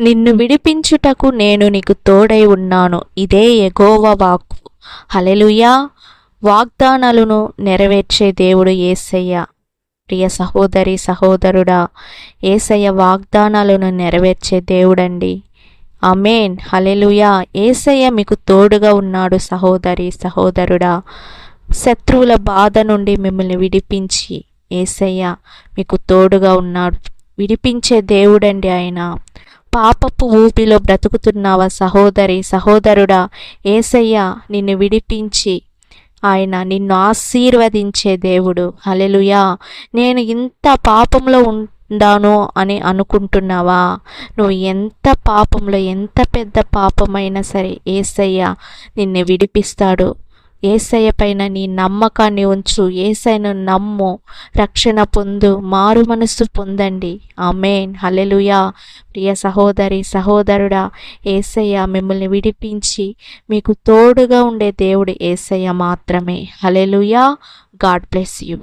నిన్ను విడిపించుటకు నేను నీకు తోడై ఉన్నాను. ఇదే యెహోవా వాక్కు. హల్లెలూయా. వాగ్దానాలను నెరవేర్చే దేవుడు యేసయ్య. ప్రియ సహోదరి సహోదరుడా, యేసయ్య వాగ్దానాలను నెరవేర్చే దేవుడండి. ఆమేన్. హల్లెలూయా. యేసయ్య మీకు తోడుగా ఉన్నాడు సహోదరి సహోదరుడా. శత్రువుల బాధ నుండి మిమ్మల్ని విడిపించి యేసయ్య మీకు తోడుగా ఉన్నాడు. విడిపించే దేవుడండి ఆయన. పాపపు ఊపిలో బ్రతుకుతున్నావా సహోదరి సహోదరుడా, యేసయ్య నిన్ను విడిపించి ఆయన నిన్ను ఆశీర్వదించే దేవుడు. హల్లెలూయా. నేను ఇంత పాపంలో ఉండాను అని అనుకుంటున్నావా? నువ్వు ఎంత పాపంలో, ఎంత పెద్ద పాపమైనా సరే యేసయ్య నిన్ను విడిపిస్తాడు. యేసయ్య పైన నీ నమ్మకాన్ని ఉంచు. యేసయ్యను నమ్ము, రక్షణ పొందు, మారు మనస్సు పొందండి. ఆమేన్. హల్లెలూయా. ప్రియ సహోదరి సహోదరుడా, యేసయ్య మిమ్మల్ని విడిపించి మీకు తోడుగా ఉండే దేవుడు యేసయ్య మాత్రమే. హల్లెలూయా. God bless you.